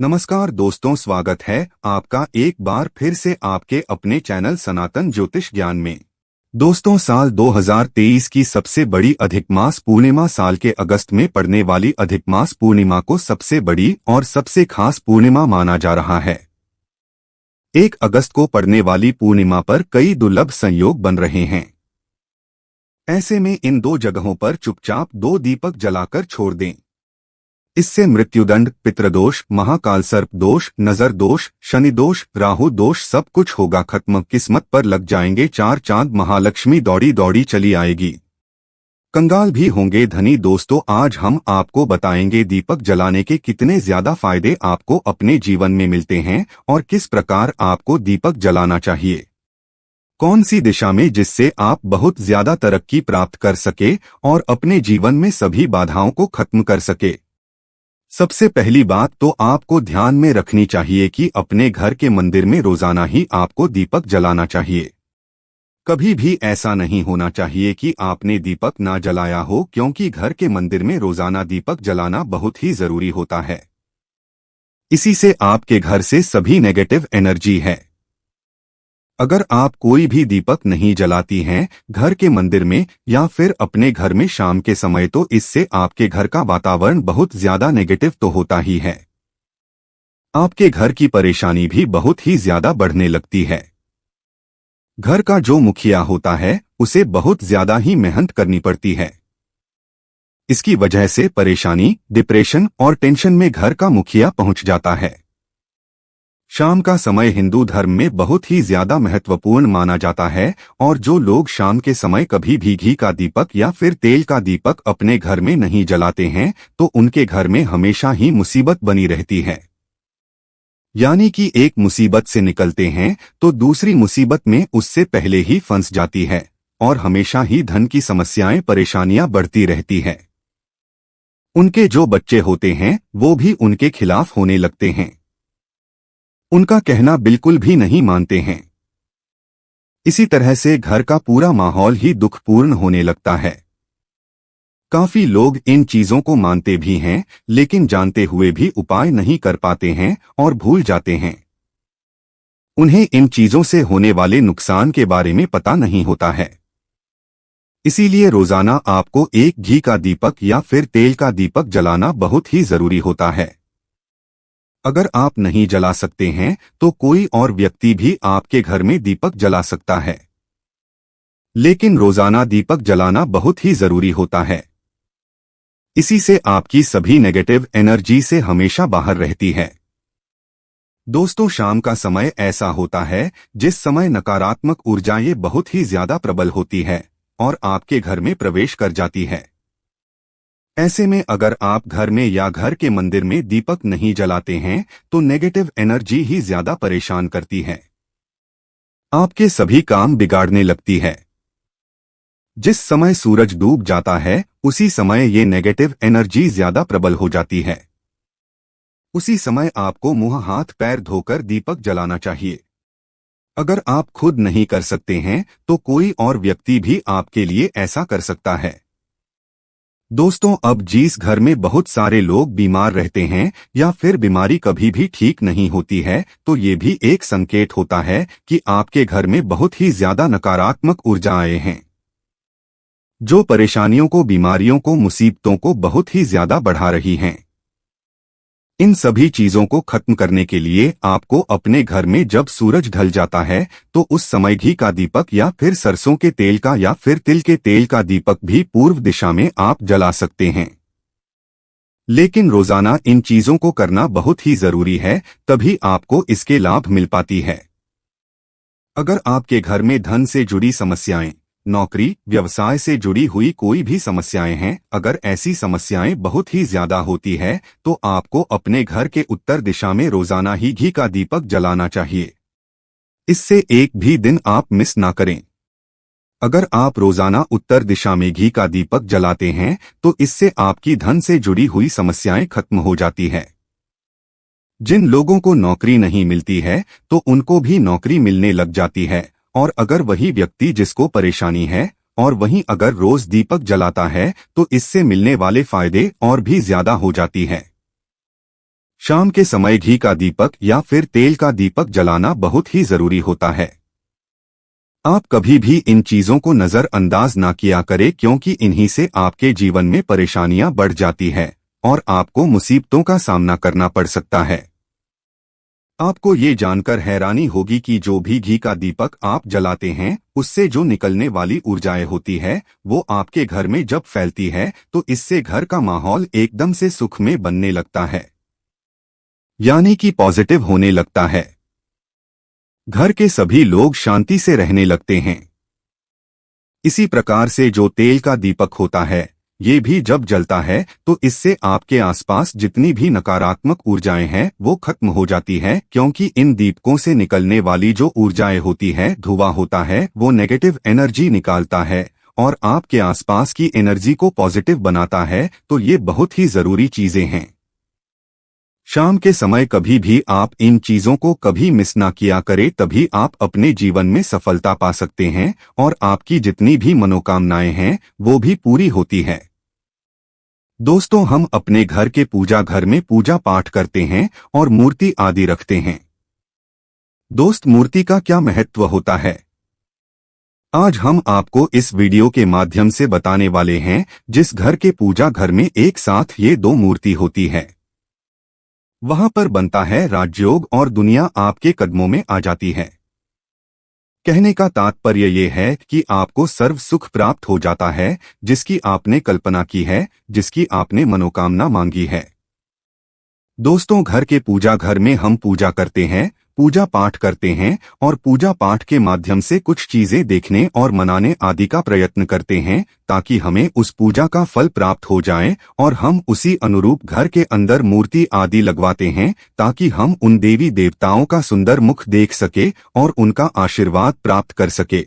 नमस्कार दोस्तों, स्वागत है आपका एक बार फिर से आपके अपने चैनल सनातन ज्योतिष ज्ञान में। दोस्तों, साल 2023 की सबसे बड़ी अधिक मास पूर्णिमा साल के अगस्त में पड़ने वाली अधिक मास पूर्णिमा को सबसे बड़ी और सबसे खास पूर्णिमा माना जा रहा है। 1 अगस्त को पड़ने वाली पूर्णिमा पर कई दुर्लभ संयोग बन रहे हैं। ऐसे में इन 2 जगहों पर चुपचाप 2 दीपक जलाकर छोड़ दें। इससे मृत्युदंड, पितृदोष, महाकाल सर्प दोष, नजर दोष, शनि दोष, राहु दोष सब कुछ होगा खत्म। किस्मत पर लग जाएंगे 4 चांद, महालक्ष्मी दौड़ी दौड़ी चली आएगी। कंगाल भी होंगे धनी। दोस्तों, आज हम आपको बताएंगे दीपक जलाने के कितने ज्यादा फायदे आपको अपने जीवन में मिलते हैं और किस प्रकार आपको दीपक जलाना चाहिए। कौन सी दिशा में, जिससे आप बहुत ज्यादा तरक्की प्राप्त कर सके और अपने जीवन में सभी बाधाओं को खत्म कर सके। सबसे पहली बात तो आपको ध्यान में रखनी चाहिए कि अपने घर के मंदिर में रोजाना ही आपको दीपक जलाना चाहिए। कभी भी ऐसा नहीं होना चाहिए कि आपने दीपक ना जलाया हो, क्योंकि घर के मंदिर में रोजाना दीपक जलाना बहुत ही जरूरी होता है। इसी से आपके घर से सभी नेगेटिव एनर्जी है। अगर आप कोई भी दीपक नहीं जलाती हैं घर के मंदिर में या फिर अपने घर में शाम के समय, तो इससे आपके घर का वातावरण बहुत ज्यादा नेगेटिव तो होता ही है। आपके घर की परेशानी भी बहुत ही ज्यादा बढ़ने लगती है। घर का जो मुखिया होता है उसे बहुत ज्यादा ही मेहनत करनी पड़ती है। इसकी वजह से परेशानी, डिप्रेशन और टेंशन में घर का मुखिया पहुंच जाता है। शाम का समय हिंदू धर्म में बहुत ही ज्यादा महत्वपूर्ण माना जाता है और जो लोग शाम के समय कभी भी घी का दीपक या फिर तेल का दीपक अपने घर में नहीं जलाते हैं तो उनके घर में हमेशा ही मुसीबत बनी रहती है। यानी कि एक मुसीबत से निकलते हैं तो दूसरी मुसीबत में उससे पहले ही फंस जाती है और हमेशा ही धन की समस्याएं, परेशानियां बढ़ती रहती है। उनके जो बच्चे होते हैं वो भी उनके खिलाफ होने लगते हैं। उनका कहना बिल्कुल भी नहीं मानते हैं। इसी तरह से घर का पूरा माहौल ही दुखपूर्ण होने लगता है। काफी लोग इन चीजों को मानते भी हैं, लेकिन जानते हुए भी उपाय नहीं कर पाते हैं और भूल जाते हैं। उन्हें इन चीजों से होने वाले नुकसान के बारे में पता नहीं होता है। इसीलिए रोजाना आपको एक घी का दीपक या फिर तेल का दीपक जलाना बहुत ही जरूरी होता है। अगर आप नहीं जला सकते हैं तो कोई और व्यक्ति भी आपके घर में दीपक जला सकता है, लेकिन रोजाना दीपक जलाना बहुत ही जरूरी होता है। इसी से आपकी सभी नेगेटिव एनर्जी से हमेशा बाहर रहती है। दोस्तों, शाम का समय ऐसा होता है जिस समय नकारात्मक ऊर्जाएं बहुत ही ज्यादा प्रबल होती है और आपके घर में प्रवेश कर जाती है। ऐसे में अगर आप घर में या घर के मंदिर में दीपक नहीं जलाते हैं तो नेगेटिव एनर्जी ही ज्यादा परेशान करती है। आपके सभी काम बिगाड़ने लगती है। जिस समय सूरज डूब जाता है उसी समय ये नेगेटिव एनर्जी ज्यादा प्रबल हो जाती है। उसी समय आपको मुंह हाथ पैर धोकर दीपक जलाना चाहिए। अगर आप खुद नहीं कर सकते हैं तो कोई और व्यक्ति भी आपके लिए ऐसा कर सकता है। दोस्तों, अब जिस घर में बहुत सारे लोग बीमार रहते हैं या फिर बीमारी कभी भी ठीक नहीं होती है तो ये भी एक संकेत होता है कि आपके घर में बहुत ही ज्यादा नकारात्मक ऊर्जाएं हैं, जो परेशानियों को, बीमारियों को, मुसीबतों को बहुत ही ज्यादा बढ़ा रही हैं। इन सभी चीजों को खत्म करने के लिए आपको अपने घर में जब सूरज ढल जाता है तो उस समय घी का दीपक या फिर सरसों के तेल का या फिर तिल के तेल का दीपक भी पूर्व दिशा में आप जला सकते हैं। लेकिन रोजाना इन चीजों को करना बहुत ही जरूरी है, तभी आपको इसके लाभ मिल पाती है। अगर आपके घर में धन से जुड़ी समस्याएं, नौकरी, व्यवसाय से जुड़ी हुई कोई भी समस्याएं हैं, अगर ऐसी समस्याएं बहुत ही ज्यादा होती है तो आपको अपने घर के उत्तर दिशा में रोजाना ही घी का दीपक जलाना चाहिए। इससे एक भी दिन आप मिस ना करें। अगर आप रोजाना उत्तर दिशा में घी का दीपक जलाते हैं तो इससे आपकी धन से जुड़ी हुई समस्याएं खत्म हो जाती है। जिन लोगों को नौकरी नहीं मिलती है तो उनको भी नौकरी मिलने लग जाती है, और अगर वही व्यक्ति जिसको परेशानी है और वहीं अगर रोज दीपक जलाता है तो इससे मिलने वाले फायदे और भी ज्यादा हो जाती है। शाम के समय घी का दीपक या फिर तेल का दीपक जलाना बहुत ही जरूरी होता है। आप कभी भी इन चीजों को नजरअंदाज ना किया करें, क्योंकि इन्हीं से आपके जीवन में परेशानियां बढ़ जाती है और आपको मुसीबतों का सामना करना पड़ सकता है। आपको ये जानकर हैरानी होगी कि जो भी घी का दीपक आप जलाते हैं, उससे जो निकलने वाली ऊर्जाएं होती है, वो आपके घर में जब फैलती है तो इससे घर का माहौल एकदम से सुख में बनने लगता है, यानी कि पॉजिटिव होने लगता है। घर के सभी लोग शांति से रहने लगते हैं। इसी प्रकार से जो तेल का दीपक होता है, ये भी जब जलता है तो इससे आपके आसपास जितनी भी नकारात्मक ऊर्जाएं हैं वो खत्म हो जाती है, क्योंकि इन दीपकों से निकलने वाली जो ऊर्जाएं होती है, धुआं होता है, वो नेगेटिव एनर्जी निकालता है और आपके आसपास की एनर्जी को पॉजिटिव बनाता है। तो ये बहुत ही जरूरी चीजें हैं। शाम के समय कभी भी आप इन चीजों को कभी मिस ना किया करें, तभी आप अपने जीवन में सफलता पा सकते हैं और आपकी जितनी भी मनोकामनाएं हैं वो भी पूरी होती है। दोस्तों, हम अपने घर के पूजा घर में पूजा पाठ करते हैं और मूर्ति आदि रखते हैं। दोस्त, मूर्ति का क्या महत्व होता है, आज हम आपको इस वीडियो के माध्यम से बताने वाले हैं। जिस घर के पूजा घर में एक साथ ये दो मूर्ति होती है, वहां पर बनता है राजयोग और दुनिया आपके कदमों में आ जाती है। कहने का तात्पर्य ये है कि आपको सर्व सुख प्राप्त हो जाता है, जिसकी आपने कल्पना की है, जिसकी आपने मनोकामना मांगी है। दोस्तों, घर के पूजा घर में हम पूजा करते हैं, पूजा पाठ करते हैं और पूजा पाठ के माध्यम से कुछ चीजें देखने और मनाने आदि का प्रयत्न करते हैं, ताकि हमें उस पूजा का फल प्राप्त हो जाए और हम उसी अनुरूप घर के अंदर मूर्ति आदि लगवाते हैं, ताकि हम उन देवी देवताओं का सुंदर मुख देख सके और उनका आशीर्वाद प्राप्त कर सके।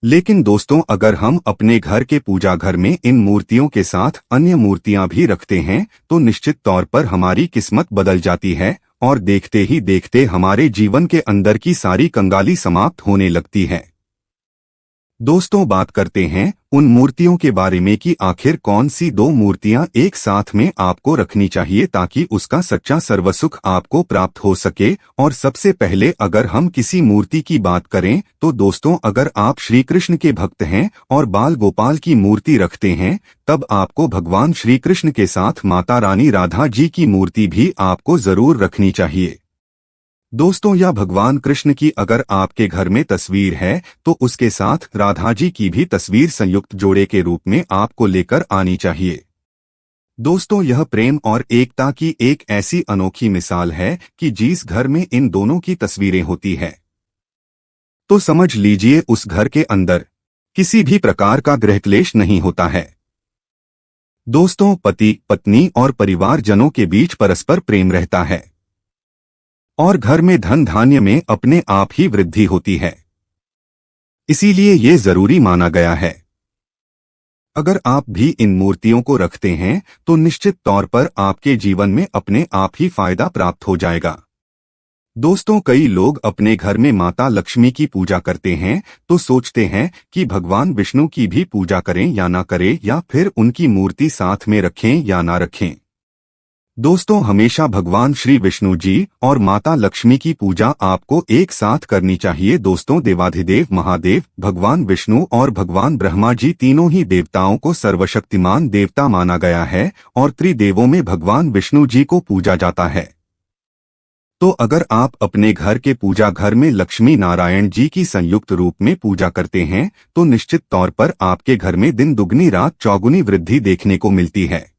लेकिन दोस्तों, अगर हम अपने घर के पूजा घर में इन मूर्तियों के साथ अन्य मूर्तियां भी रखते हैं तो निश्चित तौर पर हमारी किस्मत बदल जाती है और देखते ही देखते हमारे जीवन के अंदर की सारी कंगाली समाप्त होने लगती है। दोस्तों, बात करते हैं उन मूर्तियों के बारे में कि आखिर कौन सी दो मूर्तियां एक साथ में आपको रखनी चाहिए ताकि उसका सच्चा सर्वसुख आपको प्राप्त हो सके। और सबसे पहले अगर हम किसी मूर्ति की बात करें तो दोस्तों, अगर आप श्री कृष्ण के भक्त हैं और बाल गोपाल की मूर्ति रखते हैं, तब आपको भगवान श्री कृष्ण के साथ माता रानी राधा जी की मूर्ति भी आपको जरूर रखनी चाहिए। दोस्तों, या भगवान कृष्ण की अगर आपके घर में तस्वीर है तो उसके साथ राधा जी की भी तस्वीर संयुक्त जोड़े के रूप में आपको लेकर आनी चाहिए। दोस्तों, यह प्रेम और एकता की एक ऐसी अनोखी मिसाल है कि जिस घर में इन दोनों की तस्वीरें होती है तो समझ लीजिए उस घर के अंदर किसी भी प्रकार का गृह क्लेश नहीं होता है। दोस्तों, पति पत्नी और परिवारजनों के बीच परस्पर प्रेम रहता है और घर में धन धान्य में अपने आप ही वृद्धि होती है। इसीलिए ये जरूरी माना गया है। अगर आप भी इन मूर्तियों को रखते हैं तो निश्चित तौर पर आपके जीवन में अपने आप ही फायदा प्राप्त हो जाएगा। दोस्तों, कई लोग अपने घर में माता लक्ष्मी की पूजा करते हैं तो सोचते हैं कि भगवान विष्णु की भी पूजा करें या ना करें, या फिर उनकी मूर्ति साथ में रखें या ना रखें। दोस्तों, हमेशा भगवान श्री विष्णु जी और माता लक्ष्मी की पूजा आपको एक साथ करनी चाहिए। दोस्तों, देवाधिदेव महादेव भगवान विष्णु और भगवान ब्रह्मा जी तीनों ही देवताओं को सर्वशक्तिमान देवता माना गया है और त्रिदेवों में भगवान विष्णु जी को पूजा जाता है। तो अगर आप अपने घर के पूजा घर में लक्ष्मी नारायण जी की संयुक्त रूप में पूजा करते हैं तो निश्चित तौर पर आपके घर में दिन दुगनी रात चौगुनी वृद्धि देखने को मिलती है।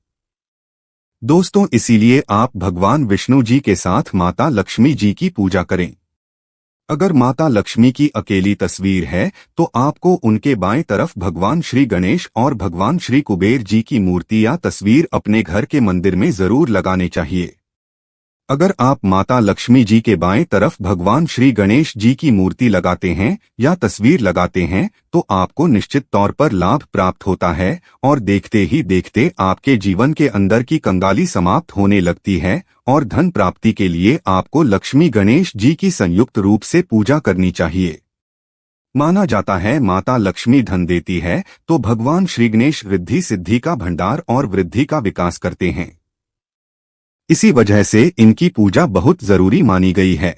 दोस्तों, इसीलिए आप भगवान विष्णु जी के साथ माता लक्ष्मी जी की पूजा करें। अगर माता लक्ष्मी की अकेली तस्वीर है तो आपको उनके बाएं तरफ भगवान श्री गणेश और भगवान श्री कुबेर जी की मूर्ति या तस्वीर अपने घर के मंदिर में जरूर लगाने चाहिए। अगर आप माता लक्ष्मी जी के बाएं तरफ भगवान श्री गणेश जी की मूर्ति लगाते हैं या तस्वीर लगाते हैं तो आपको निश्चित तौर पर लाभ प्राप्त होता है और देखते ही देखते आपके जीवन के अंदर की कंगाली समाप्त होने लगती है और धन प्राप्ति के लिए आपको लक्ष्मी गणेश जी की संयुक्त रूप से पूजा करनी चाहिए। माना जाता है माता लक्ष्मी धन देती है तो भगवान श्री गणेश रिद्धि सिद्धि का भंडार और वृद्धि का विकास करते हैं। इसी वजह से इनकी पूजा बहुत जरूरी मानी गई है।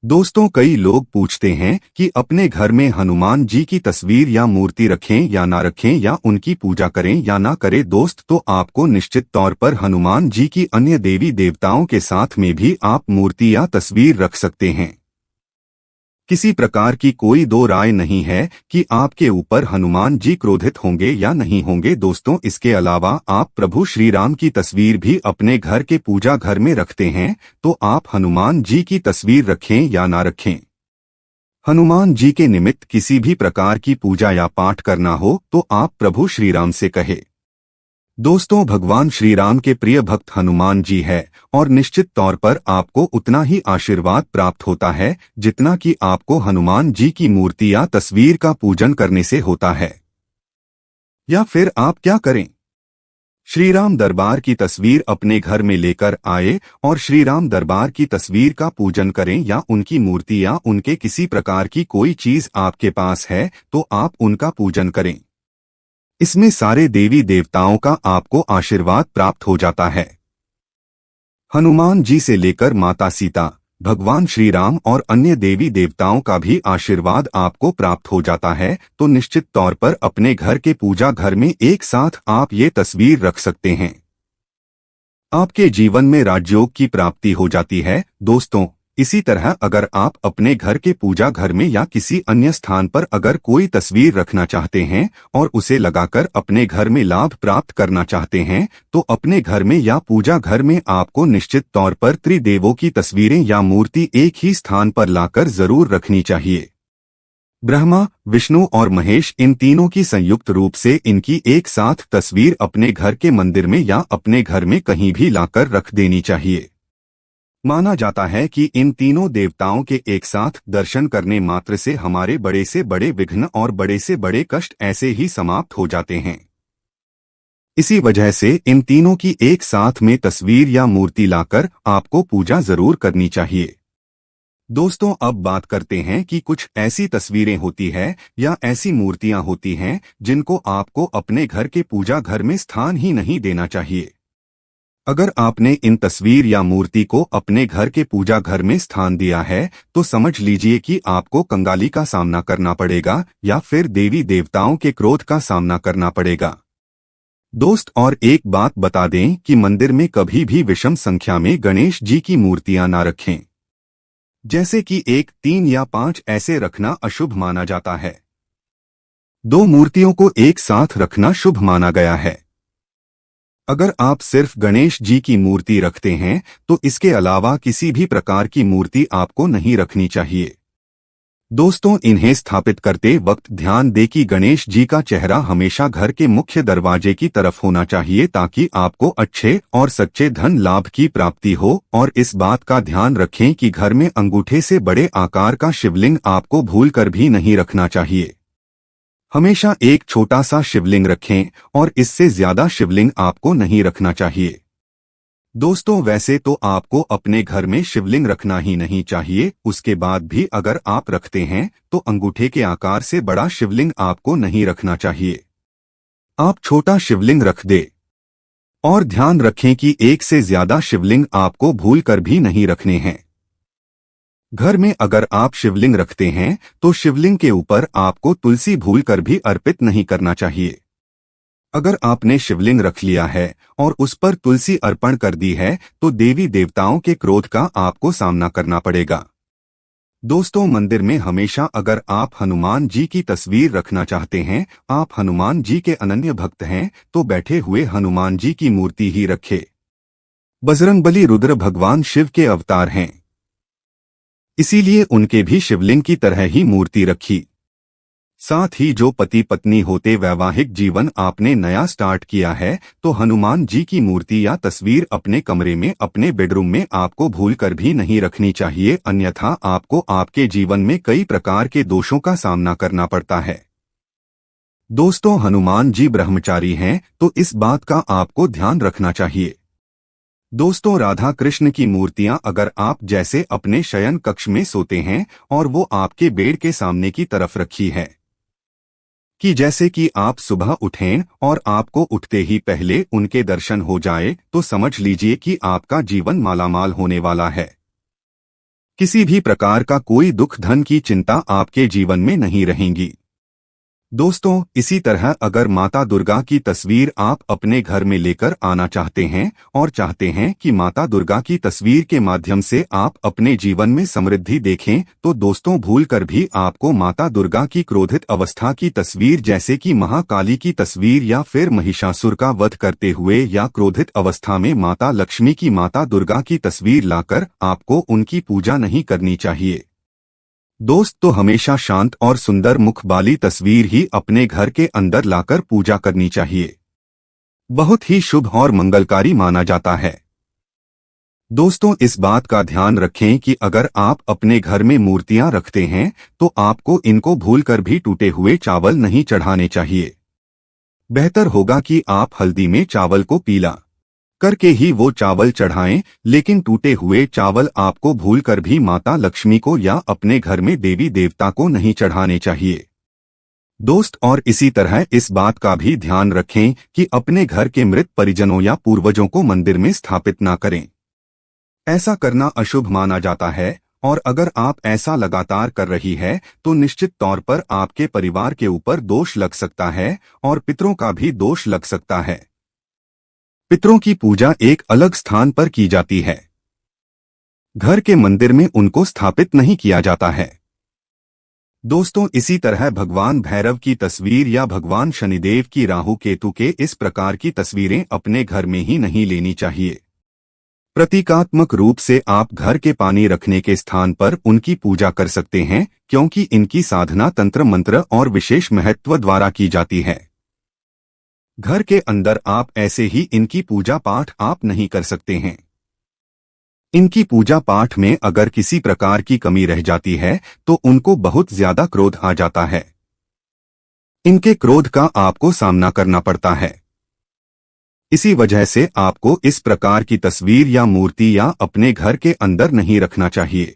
दोस्तों, कई लोग पूछते हैं कि अपने घर में हनुमान जी की तस्वीर या मूर्ति रखें या ना रखें, या उनकी पूजा करें या ना करें। दोस्त, तो आपको निश्चित तौर पर हनुमान जी की अन्य देवी देवताओं के साथ में भी आप मूर्ति या तस्वीर रख सकते हैं। किसी प्रकार की कोई दो राय नहीं है कि आपके ऊपर हनुमान जी क्रोधित होंगे या नहीं होंगे। दोस्तों, इसके अलावा आप प्रभु श्री राम की तस्वीर भी अपने घर के पूजा घर में रखते हैं, तो आप हनुमान जी की तस्वीर रखें या ना रखें, हनुमान जी के निमित्त किसी भी प्रकार की पूजा या पाठ करना हो तो आप प्रभु श्री राम से कहे। दोस्तों, भगवान श्री राम के प्रिय भक्त हनुमान जी है, और निश्चित तौर पर आपको उतना ही आशीर्वाद प्राप्त होता है जितना कि आपको हनुमान जी की मूर्ति या तस्वीर का पूजन करने से होता है। या फिर आप क्या करें, श्री राम दरबार की तस्वीर अपने घर में लेकर आए और श्री राम दरबार की तस्वीर का पूजन करें, या उनकी मूर्ति या उनके किसी प्रकार की कोई चीज आपके पास है तो आप उनका पूजन करें। इसमें सारे देवी देवताओं का आपको आशीर्वाद प्राप्त हो जाता है। हनुमान जी से लेकर माता सीता, भगवान श्री राम और अन्य देवी देवताओं का भी आशीर्वाद आपको प्राप्त हो जाता है। तो निश्चित तौर पर अपने घर के पूजा घर में एक साथ आप ये तस्वीर रख सकते हैं। आपके जीवन में राजयोग की प्राप्ति हो जाती है। दोस्तों, इसी तरह अगर आप अपने घर के पूजा घर में या किसी अन्य स्थान पर अगर कोई तस्वीर रखना चाहते हैं और उसे लगाकर अपने घर में लाभ प्राप्त करना चाहते हैं, तो अपने घर में या पूजा घर में आपको निश्चित तौर पर त्रिदेवों की तस्वीरें या मूर्ति एक ही स्थान पर लाकर जरूर रखनी चाहिए। ब्रह्मा, विष्णु और महेश, इन तीनों की संयुक्त रूप से इनकी एक साथ तस्वीर अपने घर के मंदिर में या अपने घर में कहीं भी लाकर रख देनी चाहिए। माना जाता है कि इन तीनों देवताओं के एक साथ दर्शन करने मात्र से हमारे बड़े से बड़े विघ्न और बड़े से बड़े कष्ट ऐसे ही समाप्त हो जाते हैं। इसी वजह से इन तीनों की एक साथ में तस्वीर या मूर्ति लाकर आपको पूजा जरूर करनी चाहिए। दोस्तों, अब बात करते हैं कि कुछ ऐसी तस्वीरें होती है या ऐसी मूर्तियां होती हैं जिनको आपको अपने घर के पूजा घर में स्थान ही नहीं देना चाहिए। अगर आपने इन तस्वीर या मूर्ति को अपने घर के पूजा घर में स्थान दिया है तो समझ लीजिए कि आपको कंगाली का सामना करना पड़ेगा या फिर देवी देवताओं के क्रोध का सामना करना पड़ेगा। दोस्त, और एक बात बता दें कि मंदिर में कभी भी विषम संख्या में गणेश जी की मूर्तियां ना रखें। जैसे कि 1, 3 या 5 ऐसे रखना अशुभ माना जाता है। 2 मूर्तियों को एक साथ रखना शुभ माना गया है। अगर आप सिर्फ गणेश जी की मूर्ति रखते हैं तो इसके अलावा किसी भी प्रकार की मूर्ति आपको नहीं रखनी चाहिए। दोस्तों, इन्हें स्थापित करते वक्त ध्यान दें कि गणेश जी का चेहरा हमेशा घर के मुख्य दरवाजे की तरफ होना चाहिए ताकि आपको अच्छे और सच्चे धन लाभ की प्राप्ति हो। और इस बात का ध्यान रखें कि घर में अंगूठे से बड़े आकार का शिवलिंग आपको भूलकर भी नहीं रखना चाहिए। हमेशा एक छोटा सा शिवलिंग रखें और इससे ज्यादा शिवलिंग आपको नहीं रखना चाहिए। दोस्तों, वैसे तो आपको अपने घर में शिवलिंग रखना ही नहीं चाहिए, उसके बाद भी अगर आप रखते हैं तो अंगूठे के आकार से बड़ा शिवलिंग आपको नहीं रखना चाहिए। आप छोटा शिवलिंग रख दे। और ध्यान रखें कि एक से ज्यादा शिवलिंग आपको भूलकर भी नहीं रखने हैं। घर में अगर आप शिवलिंग रखते हैं तो शिवलिंग के ऊपर आपको तुलसी भूलकर भी अर्पित नहीं करना चाहिए। अगर आपने शिवलिंग रख लिया है और उस पर तुलसी अर्पण कर दी है तो देवी देवताओं के क्रोध का आपको सामना करना पड़ेगा। दोस्तों, मंदिर में हमेशा अगर आप हनुमान जी की तस्वीर रखना चाहते हैं, आप हनुमान जी के अनन्य भक्त हैं, तो बैठे हुए हनुमान जी की मूर्ति ही रखे। बजरंगबली रुद्र भगवान शिव के अवतार हैं, इसीलिए उनके भी शिवलिंग की तरह ही मूर्ति रखी। साथ ही जो पति पत्नी होते वैवाहिक जीवन आपने नया स्टार्ट किया है तो हनुमान जी की मूर्ति या तस्वीर अपने कमरे में, अपने बेडरूम में आपको भूलकर भी नहीं रखनी चाहिए, अन्यथा आपको आपके जीवन में कई प्रकार के दोषों का सामना करना पड़ता है। दोस्तों, हनुमान जी ब्रह्मचारी हैं तो इस बात का आपको ध्यान रखना चाहिए। दोस्तों, राधा कृष्ण की मूर्तियां अगर आप जैसे अपने शयन कक्ष में सोते हैं और वो आपके बेड के सामने की तरफ रखी है, कि जैसे कि आप सुबह उठें और आपको उठते ही पहले उनके दर्शन हो जाए तो समझ लीजिए कि आपका जीवन मालामाल होने वाला है। किसी भी प्रकार का कोई दुख धन की चिंता आपके जीवन में नहीं रहेंगी। दोस्तों, इसी तरह अगर माता दुर्गा की तस्वीर आप अपने घर में लेकर आना चाहते हैं और चाहते हैं कि माता दुर्गा की तस्वीर के माध्यम से आप अपने जीवन में समृद्धि देखें, तो दोस्तों भूलकर भी आपको माता दुर्गा की क्रोधित अवस्था की तस्वीर जैसे कि महाकाली की तस्वीर या फिर महिषासुर का वध करते हुए या क्रोधित अवस्था में माता लक्ष्मी की माता दुर्गा की तस्वीर लाकर आपको उनकी पूजा नहीं करनी चाहिए। दोस्त तो हमेशा शांत और सुंदर मुख वाली तस्वीर ही अपने घर के अंदर लाकर पूजा करनी चाहिए। बहुत ही शुभ और मंगलकारी माना जाता है। दोस्तों, इस बात का ध्यान रखें कि अगर आप अपने घर में मूर्तियां रखते हैं तो आपको इनको भूलकर भी टूटे हुए चावल नहीं चढ़ाने चाहिए। बेहतर होगा कि आप हल्दी में चावल को पीला करके ही वो चावल चढ़ाएं, लेकिन टूटे हुए चावल आपको भूलकर भी माता लक्ष्मी को या अपने घर में देवी देवता को नहीं चढ़ाने चाहिए। दोस्त, और इसी तरह इस बात का भी ध्यान रखें कि अपने घर के मृत परिजनों या पूर्वजों को मंदिर में स्थापित ना करें। ऐसा करना अशुभ माना जाता है और अगर आप ऐसा लगातार कर रही है तो निश्चित तौर पर आपके परिवार के ऊपर दोष लग सकता है और पितरों का भी दोष लग सकता है। पितरों की पूजा एक अलग स्थान पर की जाती है। घर के मंदिर में उनको स्थापित नहीं किया जाता है। दोस्तों, इसी तरह भगवान भैरव की तस्वीर या भगवान शनिदेव की राहु केतु के इस प्रकार की तस्वीरें अपने घर में ही नहीं लेनी चाहिए। प्रतीकात्मक रूप से आप घर के पानी रखने के स्थान पर उनकी पूजा कर सकते हैं, क्योंकि इनकी साधना तंत्र मंत्र और विशेष महत्व द्वारा की जाती है। घर के अंदर आप ऐसे ही इनकी पूजा पाठ आप नहीं कर सकते हैं। इनकी पूजा पाठ में अगर किसी प्रकार की कमी रह जाती है तो उनको बहुत ज्यादा क्रोध आ जाता है। इनके क्रोध का आपको सामना करना पड़ता है। इसी वजह से आपको इस प्रकार की तस्वीर या मूर्ति या अपने घर के अंदर नहीं रखना चाहिए।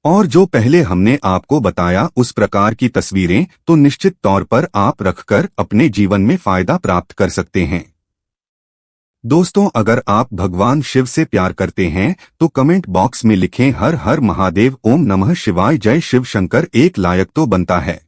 और जो पहले हमने आपको बताया उस प्रकार की तस्वीरें तो निश्चित तौर पर आप रखकर अपने जीवन में फायदा प्राप्त कर सकते हैं। दोस्तों, अगर आप भगवान शिव से प्यार करते हैं तो कमेंट बॉक्स में लिखें हर हर महादेव, ओम नमः शिवाय, जय शिव शंकर। एक लायक तो बनता है।